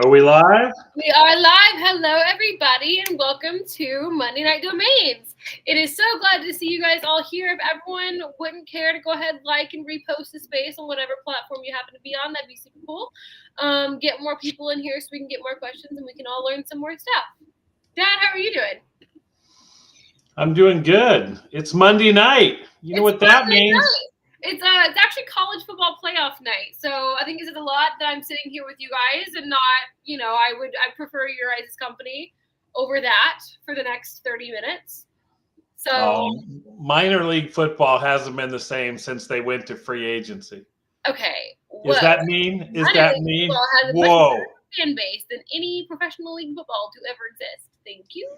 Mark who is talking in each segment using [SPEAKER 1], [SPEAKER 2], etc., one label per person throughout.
[SPEAKER 1] Are we live?
[SPEAKER 2] We are live. Hello, everybody, and welcome to Monday Night Domains. It is so glad to see you guys all here. If everyone wouldn't care to go ahead, like, and repost the space on whatever platform you happen to be on, that'd be super cool. Get more people in here so we can get more questions and we can all learn some more stuff. Dad, how are you doing?
[SPEAKER 1] I'm doing good. It's Monday night. You know what that means?
[SPEAKER 2] It's actually college football playoff night, so I think it says a lot that I'm sitting here with you guys and not, I prefer your guys' company over that for the next 30 minutes. So
[SPEAKER 1] minor league football hasn't been the same since they went to free agency.
[SPEAKER 2] Okay.
[SPEAKER 1] Is that mean?
[SPEAKER 2] Football has a
[SPEAKER 1] Whoa.
[SPEAKER 2] much better fan base than any professional league football to ever exist. Thank you.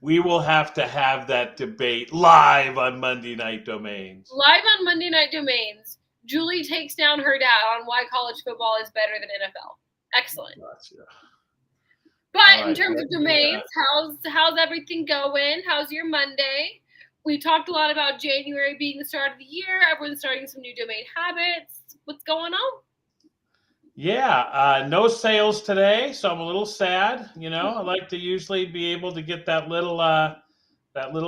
[SPEAKER 1] We will have to have that debate live on Monday Night Domains.
[SPEAKER 2] Live on Monday Night Domains, Julie takes down her dad on why college football is better than NFL. Excellent.
[SPEAKER 1] Gotcha.
[SPEAKER 2] But in terms of domains, how's everything going? How's your Monday? We talked a lot about January being the start of the year. Everyone's starting some new domain habits. What's going on?
[SPEAKER 1] Yeah, no sales today, so I'm a little sad. I like to usually be able to get that little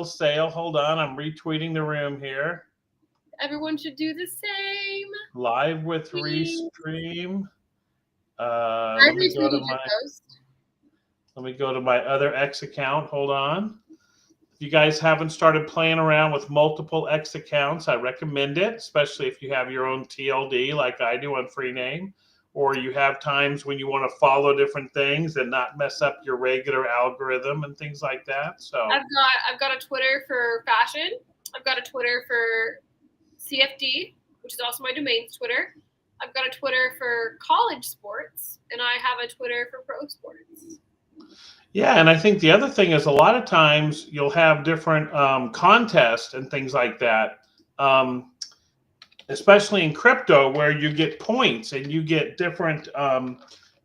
[SPEAKER 1] sale. Hold on, I'm retweeting the room here.
[SPEAKER 2] Everyone should do the same.
[SPEAKER 1] Live with Restream.
[SPEAKER 2] Let me
[SPEAKER 1] go to my other X account. Hold on. If you guys haven't started playing around with multiple X accounts, I recommend it, especially if you have your own TLD like I do on Freename, or you have times when you want to follow different things and not mess up your regular algorithm and things like that. So
[SPEAKER 2] I've got a Twitter for fashion. I've got a Twitter for CFD, which is also my domain's Twitter. I've got a Twitter for college sports, and I have a Twitter for pro sports.
[SPEAKER 1] Yeah, and I think the other thing is a lot of times you'll have different contests and things like that, especially in crypto where you get points and you get different,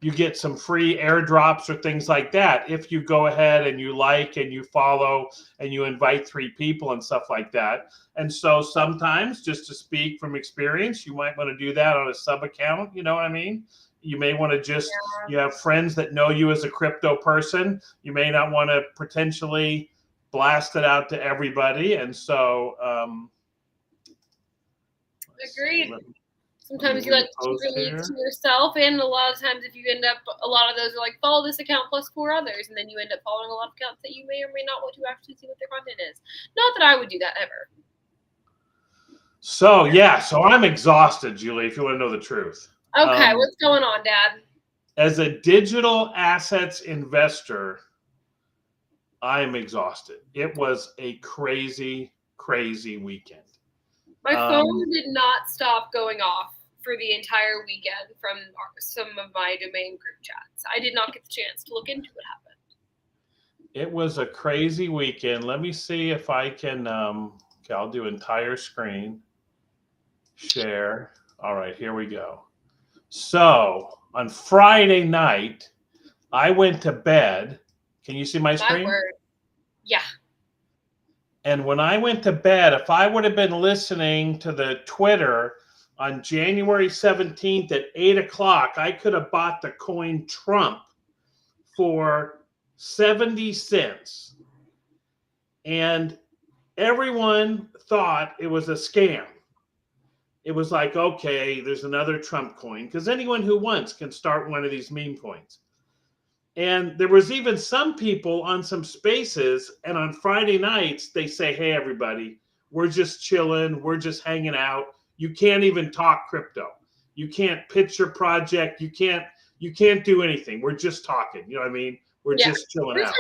[SPEAKER 1] you get some free airdrops or things like that if you go ahead and you like and you follow and you invite 3 people and stuff like that. And so sometimes, just to speak from experience, you might want to do that on a sub account. You know what I mean? You may want to you have friends that know you as a crypto person. You may not want to potentially blast it out to everybody. And so,
[SPEAKER 2] agreed. Sometimes you like to release to yourself, and a lot of times if you end up, a lot of those are like, follow this account plus 4 others, and then you end up following a lot of accounts that you may or may not want to actually see what their content is. Not that I would do that ever.
[SPEAKER 1] So I'm exhausted, Julie, if you want to know the truth.
[SPEAKER 2] Okay, what's going on, Dad?
[SPEAKER 1] As a digital assets investor, I am exhausted. It was a crazy, crazy weekend.
[SPEAKER 2] My phone did not stop going off for the entire weekend from some of my domain group chats. I did not get the chance to look into what happened.
[SPEAKER 1] It was a crazy weekend. Let me see if I can, okay, I'll do entire screen, share. All right, here we go. So on Friday night, I went to bed. Can you see my screen?
[SPEAKER 2] My word. Yeah.
[SPEAKER 1] And when I went to bed, if I would have been listening to the Twitter on January 17th at 8 o'clock, I could have bought the coin Trump for 70 cents. And everyone thought it was a scam. It was like, okay, there's another Trump coin, because anyone who wants can start one of these meme coins. And there was even some people on some spaces, and on Friday nights, they say, hey, everybody, we're just chilling. We're just hanging out. You can't even talk crypto. You can't pitch your project. You can't do anything. We're just talking. You know what I mean? We're just chilling out.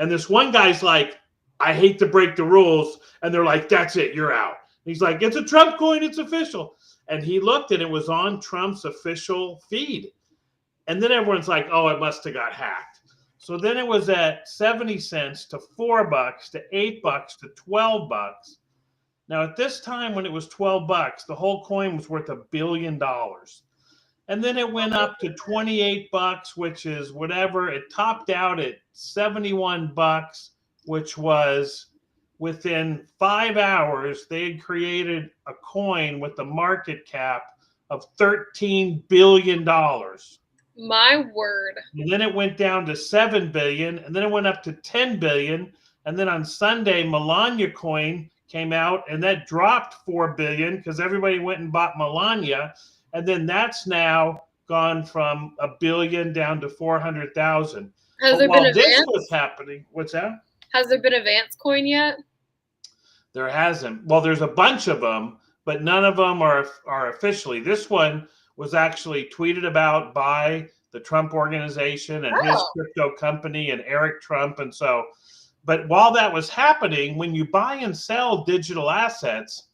[SPEAKER 1] And this one guy's like, I hate to break the rules. And they're like, that's it. You're out. He's like, it's a Trump coin. It's official. And he looked and it was on Trump's official feed. And then everyone's like, oh, it must have got hacked. So then it was at 70 cents to $4 to $8 to $12. Now, at this time when it was $12, the whole coin was worth $1 billion. And then it went up to $28, which is whatever. It topped out at $71, which was within 5 hours, they had created a coin with a market cap of $13 billion.
[SPEAKER 2] My word.
[SPEAKER 1] And then it went down to 7 billion, and then it went up to 10 billion. And then on Sunday, Melania coin came out, and that dropped 4 billion because everybody went and bought Melania. And then that's now gone from a billion down to 400,000.
[SPEAKER 2] Has
[SPEAKER 1] But
[SPEAKER 2] there been
[SPEAKER 1] while
[SPEAKER 2] a
[SPEAKER 1] this
[SPEAKER 2] Vance?
[SPEAKER 1] was happening, what's that?
[SPEAKER 2] Has there been a Vance coin yet?
[SPEAKER 1] There hasn't. Well, there's a bunch of them, but none of them are officially. This one was actually tweeted about by the Trump organization and his crypto company and Eric Trump. And so, but while that was happening, when you buy and sell digital assets,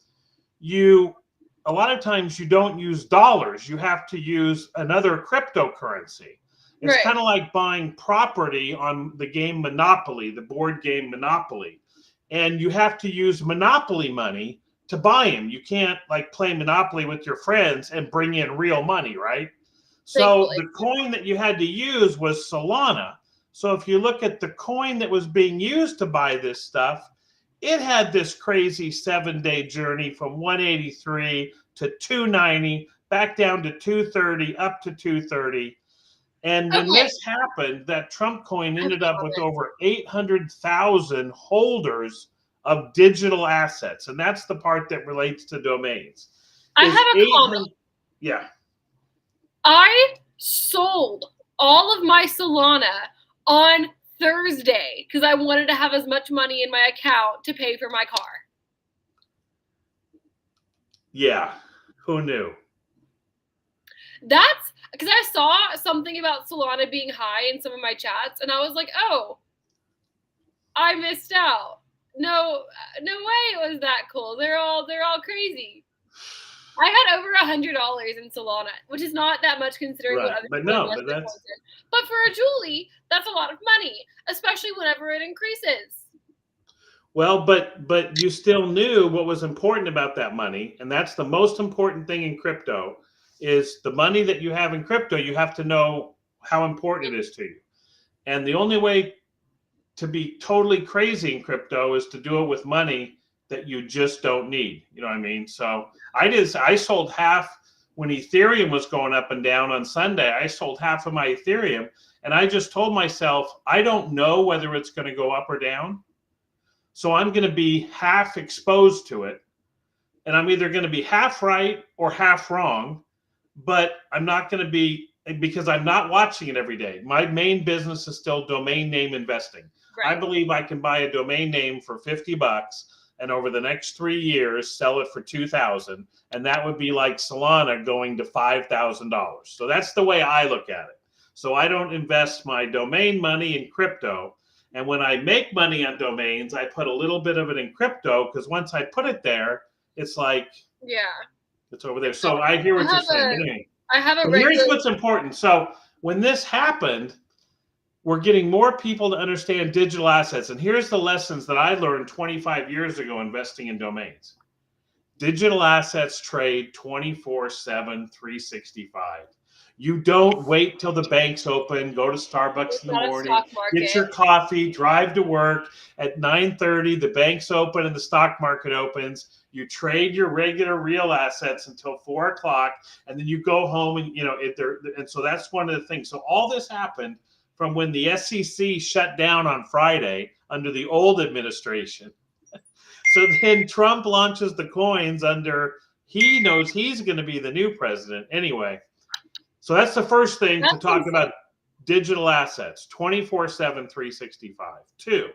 [SPEAKER 1] a lot of times you don't use dollars. You have to use another cryptocurrency. It's
[SPEAKER 2] Right.
[SPEAKER 1] kind of like buying property on the game Monopoly, the board game Monopoly. And you have to use Monopoly money to buy them. You can't like play Monopoly with your friends and bring in real money, right? So
[SPEAKER 2] Thankfully.
[SPEAKER 1] the coin that you had to use was Solana. So if you look at the coin that was being used to buy this stuff, it had this crazy 7-day journey from 183 to 290, back down to 230, up to 230. And when
[SPEAKER 2] Okay.
[SPEAKER 1] this happened, that Trump coin ended up with over 800,000 holders of digital assets. And that's the part that relates to domains.
[SPEAKER 2] I have a comment.
[SPEAKER 1] Yeah.
[SPEAKER 2] I sold all of my Solana on Thursday because I wanted to have as much money in my account to pay for my car.
[SPEAKER 1] Yeah. Who knew?
[SPEAKER 2] That's because I saw something about Solana being high in some of my chats, and I was like, oh, I missed out. No way it was that cool. They're all crazy. I had over $100 in Solana, which is not that much considering what other people invested in. But for a Julie, that's a lot of money, especially whenever it increases.
[SPEAKER 1] Well, but you still knew what was important about that money, and that's the most important thing in crypto is the money that you have in crypto, you have to know how important it is to you. And the only way to be totally crazy in crypto is to do it with money that you just don't need. You know what I mean? So I sold half when Ethereum was going up and down on Sunday. I sold half of my Ethereum, and I just told myself, I don't know whether it's going to go up or down. So I'm going to be half exposed to it. And I'm either going to be half right or half wrong, but I'm not going to be, because I'm not watching it every day. My main business is still domain name investing. Right. I believe I can buy a domain name for $50 and over the next 3 years sell it for $2,000, and that would be like Solana going to $5,000. So that's the way I look at it. So I don't invest my domain money in crypto, and when I make money on domains, I put a little bit of it in crypto because once I put it there, it's like it's over there. So I hear what you're saying. Here's what's important. So when this happened, we're getting more people to understand digital assets. And here's the lessons that I learned 25 years ago investing in domains. Digital assets trade 24/7, 365. You don't wait till the bank's open, go to Starbucks in the morning, get your coffee, drive to work. At 9:30, the bank's open and the stock market opens. You trade your regular real assets until 4 o'clock, and then you go home and, and so that's one of the things. So all this happened from when the SEC shut down on Friday under the old administration. So then Trump launches the coins he knows he's going to be the new president anyway. So that's the first thing to talk about digital assets, 24/7, 365. 2,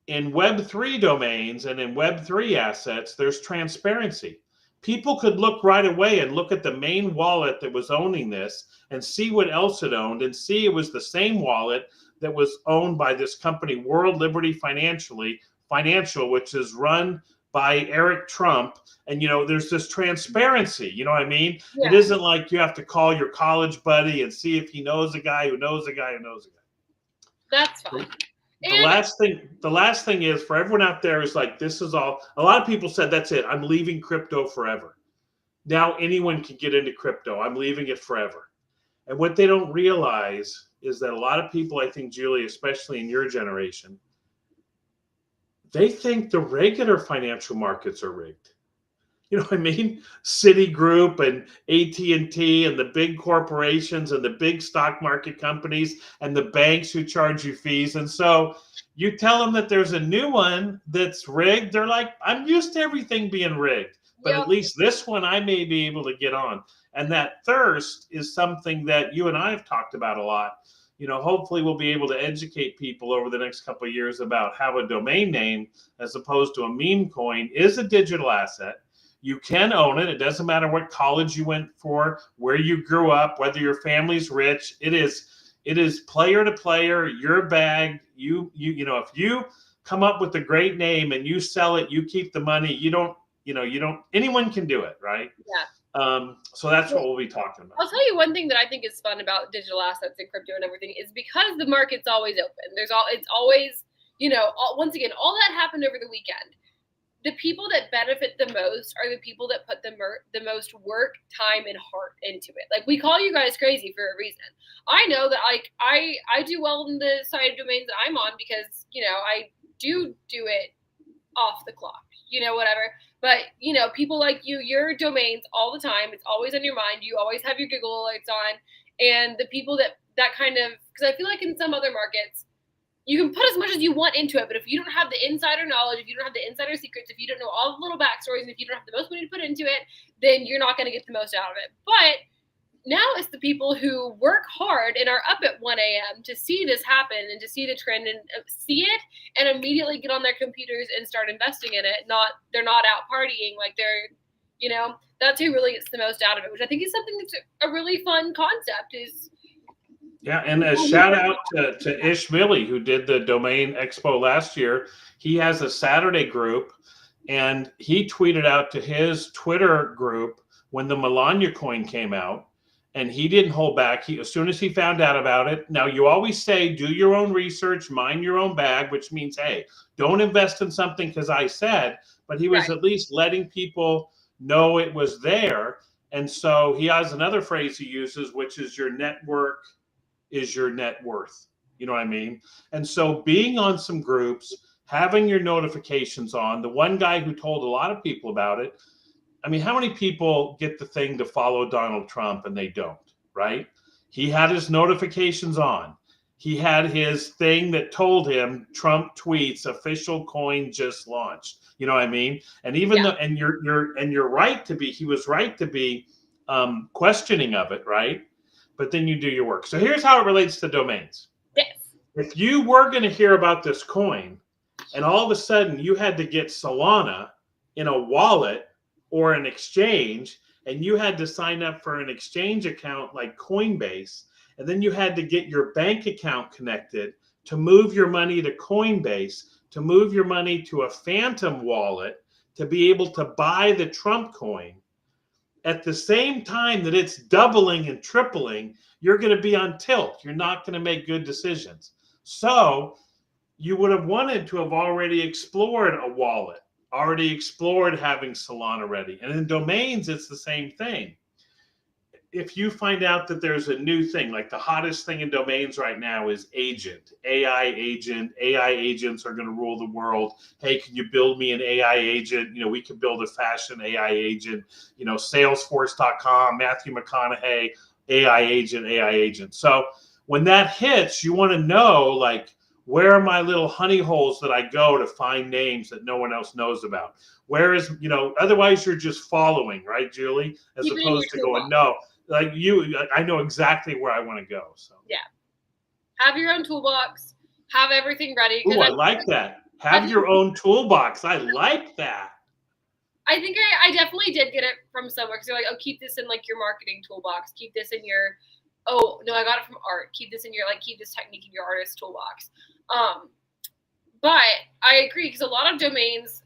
[SPEAKER 1] in Web3 domains and in Web3 assets, there's transparency. People could look right away and look at the main wallet that was owning this and see what else it owned and see it was the same wallet that was owned by this company, World Liberty Financial, which is run by Eric Trump. And, there's this transparency, you know what I mean? Yeah. It isn't like you have to call your college buddy and see if he knows a guy who knows a guy who knows a guy.
[SPEAKER 2] That's fine.
[SPEAKER 1] The last thing is for everyone out there is like, this is all, a lot of people said, that's it. I'm leaving crypto forever. Now anyone can get into crypto. I'm leaving it forever. And what they don't realize is that a lot of people, I think, Julie, especially in your generation, they think the regular financial markets are rigged. You know what I mean? Citigroup and AT&T and the big corporations and the big stock market companies and the banks who charge you fees. And so you tell them that there's a new one that's rigged. They're like, I'm used to everything being rigged, but
[SPEAKER 2] Yep.
[SPEAKER 1] at least this one I may be able to get on. And that thirst is something that you and I have talked about a lot. You know, hopefully we'll be able to educate people over the next couple of years about how a domain name, as opposed to a meme coin, is a digital asset. You can own it. It doesn't matter what college you went for, where you grew up, whether your family's rich. It is player to player, your bag. You know, if you come up with a great name and you sell it, you keep the money. You don't anyone can do it, right?
[SPEAKER 2] Yeah.
[SPEAKER 1] So that's what we'll be talking about.
[SPEAKER 2] I'll tell you one thing that I think is fun about digital assets and crypto and everything is because the market's always open. It's always, once again, all that happened over the weekend. The people that benefit the most are the people that put the most work, time, and heart into it. Like, we call you guys crazy for a reason. I know that I do well in the side of domains that I'm on because, I do it off the clock, whatever. But, people like you, your domains all the time. It's always on your mind. You always have your Google alerts on. And the people that kind of, because I feel like in some other markets, you can put as much as you want into it, but if you don't have the insider knowledge, if you don't have the insider secrets, if you don't know all the little backstories, and if you don't have the most money to put into it, then you're not going to get the most out of it. But now it's the people who work hard and are up at 1 a.m. to see this happen and to see the trend and see it and immediately get on their computers and start investing in it. They're not out partying like they're, that's who really gets the most out of it, which I think is something that's a really fun concept is.
[SPEAKER 1] Yeah, and a shout out to Ish Millie, who did the Domain Expo last year. He has a Saturday group, and he tweeted out to his Twitter group when the Melania coin came out, and he didn't hold back. As soon as he found out about it, now you always say, do your own research, mind your own bag, which means, hey, don't invest in something because I said, but he was at least letting people know it was there. And so he has another phrase he uses, which is your network is your net worth. You know what I mean? And so being on some groups, having your notifications on, the one guy who told a lot of people about it, I mean, how many people get the thing to follow Donald Trump and they don't, right? He had his notifications on. He had his thing that told him Trump tweets official coin just launched. You know what I mean? And even though, and you're right to be, he was right to be questioning of it, right? But then you do your work. So here's how it relates to domains.
[SPEAKER 2] Yes.
[SPEAKER 1] If you were going to hear about this coin and all of a sudden you had to get Solana in a wallet or an exchange, and you had to sign up for an exchange account like Coinbase, and then you had to get your bank account connected to move your money to Coinbase, to move your money to a phantom wallet, to be able to buy the Trump coin, at the same time that it's doubling and tripling, you're going to be on tilt. You're not going to make good decisions. So you would have wanted to have already explored a wallet, already explored having Solana ready. And in domains, it's the same thing. If you find out that there's a new thing, like the hottest thing in domains right now is agent, AI agent. AI agents are going to rule the world. Hey, can you build me an AI agent? We could build a fashion AI agent. Salesforce.com, Matthew McConaughey, AI agent. So when that hits, you want to know, like, where are my little honey holes that I go to find names that no one else knows about? Where is, otherwise you're just following, right, Julie? As opposed to going, no. Like I know exactly where I want to go. So
[SPEAKER 2] yeah, have your own toolbox, have everything ready.
[SPEAKER 1] Ooh, I like that. Have your own toolbox. I like that.
[SPEAKER 2] I think I definitely did get it from somewhere because they're like, oh, keep this in like your marketing toolbox. Keep this in your. Oh no, I got it from art. Keep this in your keep this technique in your artist toolbox. But I agree because a lot of domains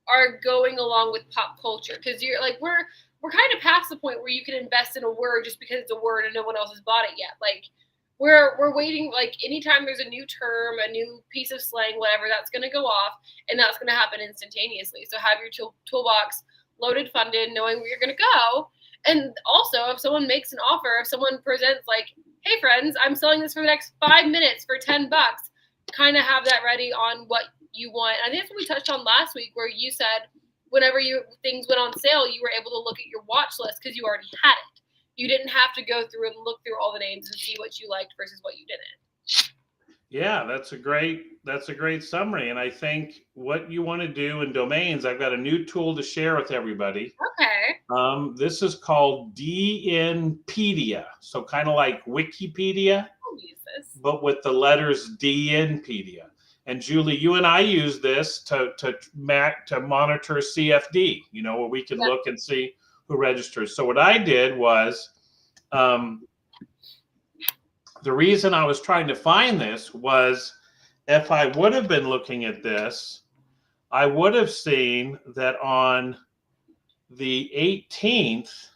[SPEAKER 2] are going along with pop culture because you're like we're kind of past the point where you can invest in a word just because it's a word and no one else has bought it yet. Like we're waiting, like anytime there's a new term, a new piece of slang, whatever, that's going to go off and that's going to happen instantaneously. So have your toolbox loaded, funded, knowing where you're going to go. And also if someone makes an offer, if someone presents like, hey friends, I'm selling this for the next 5 minutes for $10, kind of have that ready on what you want. I think that's what we touched on last week where you said, whenever things went on sale, you were able to look at your watch list because you already had it. You didn't have to go through and look through all the names and see what you liked versus what you didn't.
[SPEAKER 1] Yeah, that's a great summary. And I think what you want to do in domains, I've got a new tool to share with everybody.
[SPEAKER 2] Okay.
[SPEAKER 1] This is called DNpedia. So kind of like Wikipedia,
[SPEAKER 2] I'll use this.
[SPEAKER 1] but with the letters DNpedia. And Julie, you and I use this to monitor CFD, where we can look and see who registers. So what I did was, the reason I was trying to find this was if I would have been looking at this, I would have seen that on the 18th,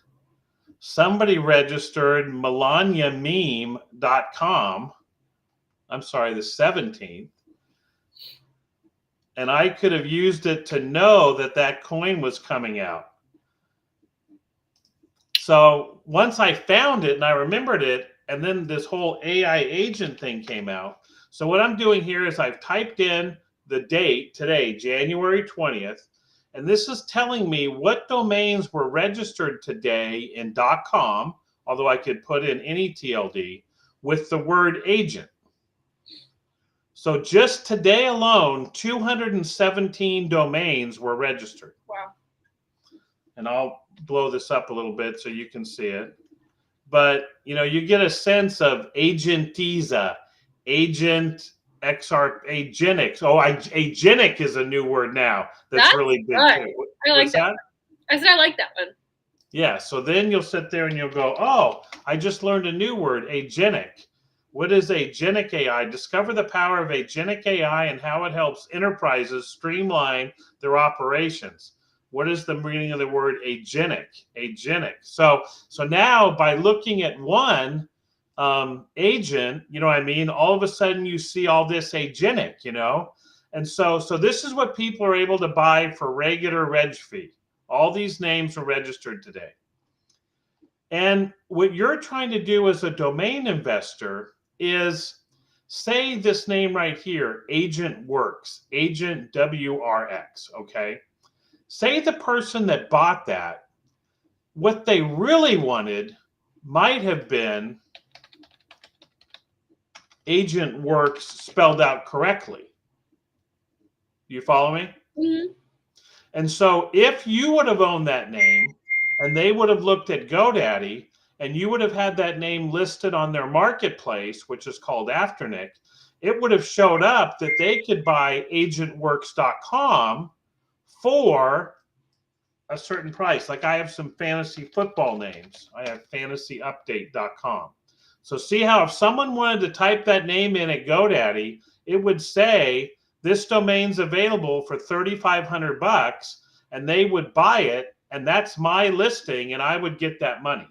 [SPEAKER 1] somebody registered melaniameme.com. I'm sorry, the 17th. And I could have used it to know that that coin was coming out. So once I found it and I remembered it, and then this whole AI agent thing came out. So what I'm doing here is I've typed in the date today, January 20th, and this is telling me what domains were registered today in .com, although I could put in any TLD, with the word agent. So just today alone, 217 domains were registered.
[SPEAKER 2] Wow.
[SPEAKER 1] And I'll blow this up a little bit so you can see it. But, you get a sense of agentiza, agent XR, agenics. Oh, agenic is a new word now. That's really big too.
[SPEAKER 2] I like that. I said I like that one.
[SPEAKER 1] Yeah. So then you'll sit there and you'll go, oh, I just learned a new word, agenic. What is agenic AI? Discover the power of agenic AI and how it helps enterprises streamline their operations. What is the meaning of the word agenic? Agenic. So now by looking at one agent, all of a sudden you see all this agenic, and so this is what people are able to buy for regular reg fee. All these names are registered today. And what you're trying to do as a domain investor is say this name right here, Agent Works, Agent WRX, okay? Say the person that bought that, what they really wanted might have been Agent Works spelled out correctly. You follow me?
[SPEAKER 2] Mm-hmm.
[SPEAKER 1] And so if you would have owned that name and they would have looked at GoDaddy and you would have had that name listed on their marketplace, which is called Afternic, it would have showed up that they could buy agentworks.com for a certain price. Like I have some fantasy football names. I have fantasyupdate.com. So see how if someone wanted to type that name in at GoDaddy, it would say this domain's available for $3,500 and they would buy it. And that's my listing and I would get that money.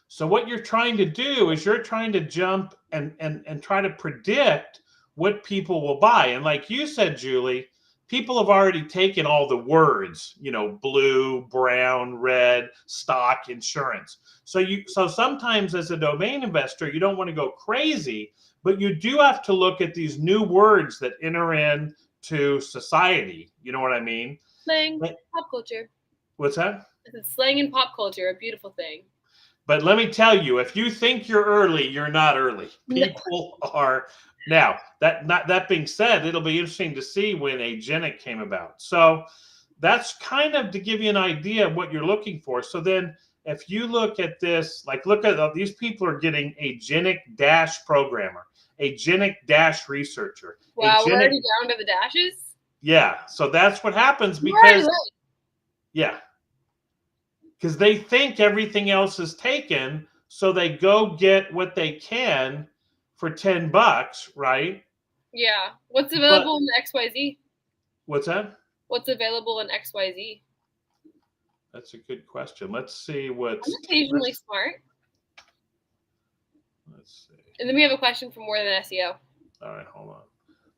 [SPEAKER 1] So what you're trying to do is you're trying to jump and try to predict what people will buy. And like you said, Julie, people have already taken all the words, blue, brown, red, stock, insurance. So sometimes as a domain investor, you don't want to go crazy, but you do have to look at these new words that enter into society. You know what I mean?
[SPEAKER 2] Slang, pop culture.
[SPEAKER 1] What's that?
[SPEAKER 2] Slang and pop culture, a beautiful thing.
[SPEAKER 1] But let me tell you, if you think you're early, you're not early. People are. Now, that being said, it'll be interesting to see when agenic came about. So that's kind of to give you an idea of what you're looking for. So then if you look at this, like look at these people are getting agenic dash programmer, agenic dash researcher.
[SPEAKER 2] Wow, we're already down to the dashes?
[SPEAKER 1] Yeah. So that's what happens because, yeah. Because they think everything else is taken. So they go get what they can for $10, right?
[SPEAKER 2] Yeah. What's available in XYZ?
[SPEAKER 1] What's that?
[SPEAKER 2] What's available in XYZ?
[SPEAKER 1] That's a good question. Let's see what's.
[SPEAKER 2] I'm occasionally smart.
[SPEAKER 1] Let's see.
[SPEAKER 2] And then we have a question for more than SEO.
[SPEAKER 1] All right, hold on.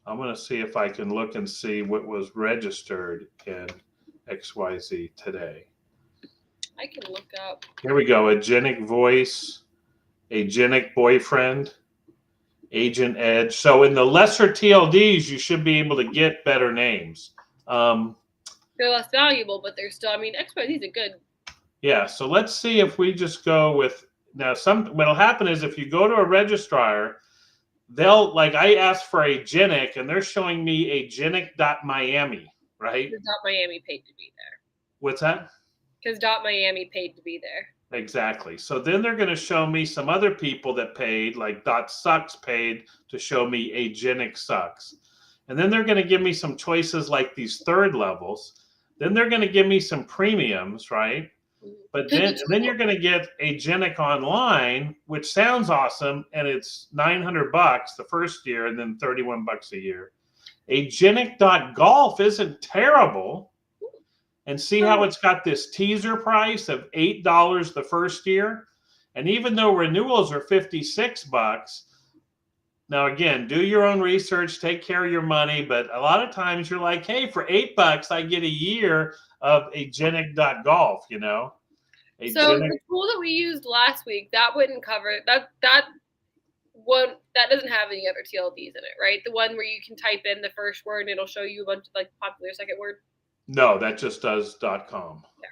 [SPEAKER 1] I'm going to see if I can look and see what was registered in XYZ today.
[SPEAKER 2] I can look up.
[SPEAKER 1] Here we go. Agenic voice, agenic boyfriend, agent edge. So in the lesser TLDs, you should be able to get better names.
[SPEAKER 2] They're less valuable, but they're still. I mean, XYZ is a good.
[SPEAKER 1] Yeah. So let's see if we just go with now. What'll happen is if you go to a registrar, they'll like I asked for a Genic, and they're showing me a Genic.Miami, right?
[SPEAKER 2] Because Miami paid to be there.
[SPEAKER 1] What's that?
[SPEAKER 2] Because Miami paid to be there.
[SPEAKER 1] Exactly. So then they're going to show me some other people that paid, like .sucks paid to show me a Genic sucks. And then they're going to give me some choices like these third levels. Then they're going to give me some premiums, right? But then you're going to get a Genic online, which sounds awesome, and it's $900 the first year, and then $31 a year. A Genic.golf isn't terrible. And see how it's got this teaser price of $8 the first year? And even though renewals are $56, now again, do your own research, take care of your money, but a lot of times you're like, hey, for $8, I get a year of a Genic.golf, you know?
[SPEAKER 2] The tool that we used last week, that wouldn't cover that doesn't have any other TLDs in it, right? The one where you can type in the first word and it'll show you a bunch of like popular second word.
[SPEAKER 1] No, that just does .com. Yeah.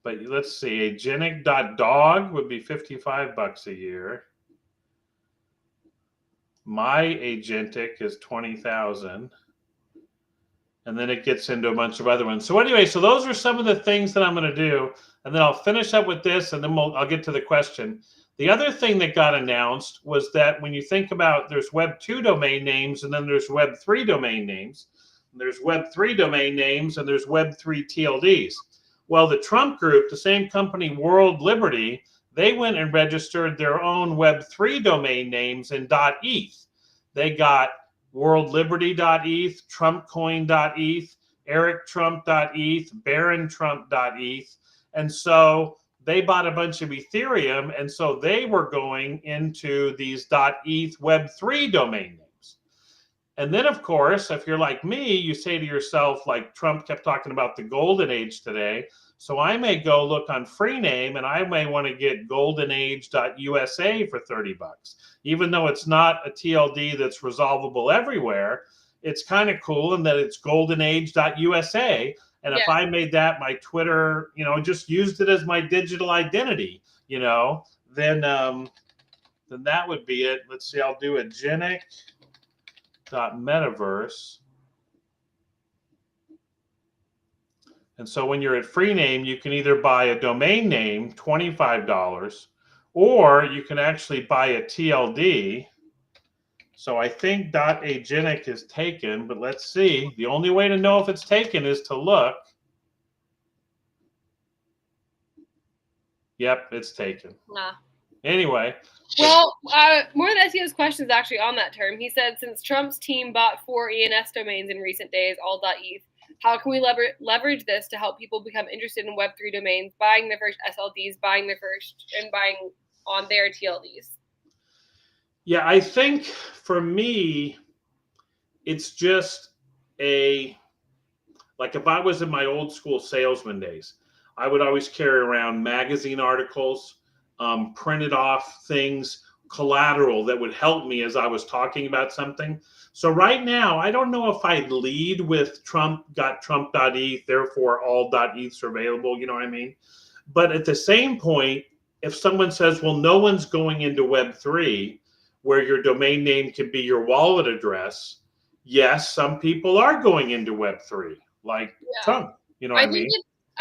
[SPEAKER 1] But let's see, a Genic.dog would be $55 a year. My Agentic is $20,000. And then it gets into a bunch of other ones. So anyway, so those are some of the things that I'm going to do. And then I'll finish up with this, and then I'll get to the question. The other thing that got announced was that when you think about there's Web 2 domain names, and then there's Web 3 domain names. There's Web 3 domain names, and there's Web 3 TLDs. Well, the Trump group, the same company, World Liberty, they went and registered their own Web 3 domain names in .eth. They got worldliberty.eth, trumpcoin.eth, erictrump.eth, barontrump.eth. And so they bought a bunch of Ethereum, and so they were going into these .eth Web 3 domain names. And then, of course, if you're like me, you say to yourself, like Trump kept talking about the golden age today, so I may go look on Freename, and I may want to get goldenage.usa for $30. Even though it's not a TLD that's resolvable everywhere, it's kind of cool in that it's goldenage.usa. And if I made that my Twitter, just used it as my digital identity, then that would be it. Let's see, I'll do a Genic.metaverse. And so when you're at Freename, you can either buy a domain name, $25, or you can actually buy a TLD. So I think .agenic is taken, but let's see. The only way to know if it's taken is to look. Yep, it's taken.
[SPEAKER 2] Nah.
[SPEAKER 1] Anyway.
[SPEAKER 2] Well, more than SEO's question is actually on that term. He said, since Trump's team bought 4 ENS domains in recent days, all .eth, how can we leverage this to help people become interested in Web3 domains, buying their first SLDs, buying on their TLDs?
[SPEAKER 1] Yeah, I think for me, it's just like if I was in my old school salesman days, I would always carry around magazine articles, printed off things, collateral that would help me as I was talking about something. So right now, I don't know if I'd lead with Trump.eth, therefore all .eths are available, you know what I mean? But at the same point, if someone says, well, no one's going into Web3, where your domain name can be your wallet address, yes, some people are going into Web3, like Trump, you know what I mean?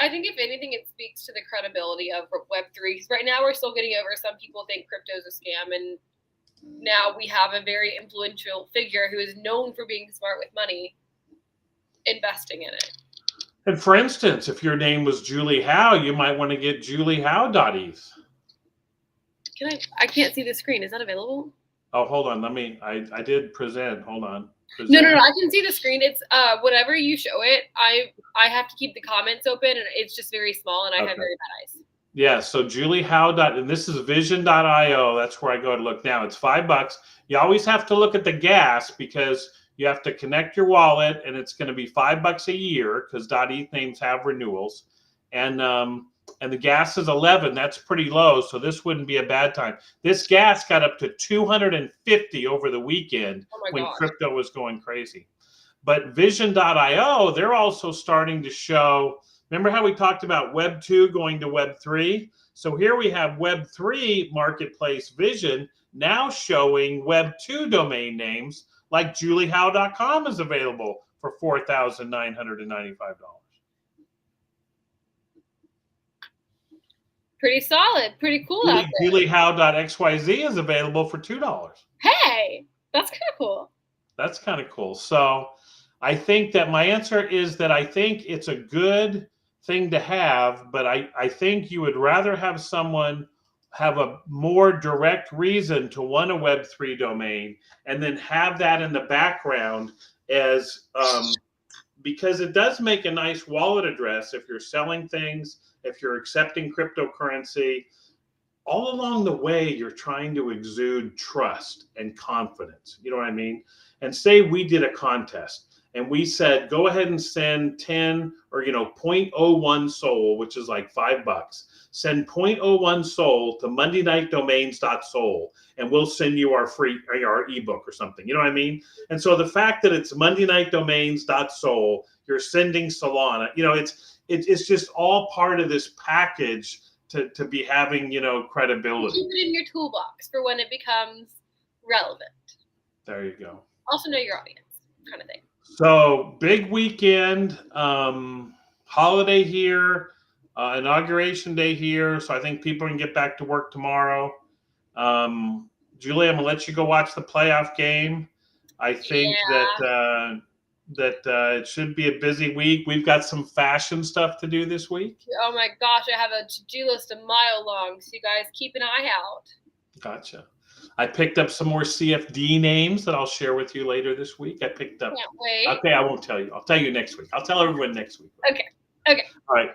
[SPEAKER 2] I think if anything, it speaks to the credibility of Web3. Right now, we're still getting over some people think crypto is a scam, and now we have a very influential figure who is known for being smart with money investing in it.
[SPEAKER 1] And for instance, if your name was Julie Howe, you might want to get juliehowe.eth.
[SPEAKER 2] I can't see the screen. Is that available?
[SPEAKER 1] Oh, hold on. I did present. Hold on.
[SPEAKER 2] No, I can see the screen. It's whenever you show it, I have to keep the comments open, and it's just very small, and I have very bad eyes.
[SPEAKER 1] Yeah, so Julie Howe. And this is vision.io. That's where I go to look now. It's $5. You always have to look at the gas because you have to connect your wallet, and it's going to be $5 a year because .eth names have renewals, and the gas is 11. That's pretty low, so this wouldn't be a bad time. This gas got up to 250 over the weekend when crypto was going crazy. But Vision.io, they're also starting to show. Remember how we talked about Web 2 going to Web 3? So here we have Web 3 marketplace Vision now showing Web 2 domain names like juliehowe.com is available for $4,995.
[SPEAKER 2] Pretty solid, pretty cool out there.
[SPEAKER 1] juliehowe.xyz is available for $2.
[SPEAKER 2] Hey, that's kind of cool.
[SPEAKER 1] That's kind of cool. So I think that my answer is that I think it's a good thing to have, but I think you would rather have someone have a more direct reason to want a Web3 domain and then have that in the background as because it does make a nice wallet address if you're selling things, if you're accepting cryptocurrency. All along the way, you're trying to exude trust and confidence. You know what I mean? And say we did a contest and we said, go ahead and send 10 or 0.01 SOL, which is like $5. Send 0.01 SOL to mondaynightdomains.sol and we'll send you our ebook or something. You know what I mean? And so the fact that it's mondaynightdomains.sol, you're sending Solana, it's just all part of this package to be having, credibility.
[SPEAKER 2] Keep it in your toolbox for when it becomes relevant.
[SPEAKER 1] There you go.
[SPEAKER 2] Also know your audience, kind of thing.
[SPEAKER 1] So big weekend, holiday here, inauguration day here. So I think people can get back to work tomorrow. Julie, I'm gonna let you go watch the playoff game. I think that it should be a busy week. We've got some fashion stuff to do this week.
[SPEAKER 2] Oh my gosh, I have a to-do list a mile long, so you guys keep an eye out.
[SPEAKER 1] Gotcha. I picked up some more CFD names that I'll share with you later this week. I picked up.
[SPEAKER 2] Can't wait.
[SPEAKER 1] Okay, I won't tell you. I'll tell you next week. I'll tell everyone next week.
[SPEAKER 2] Okay.
[SPEAKER 1] All right.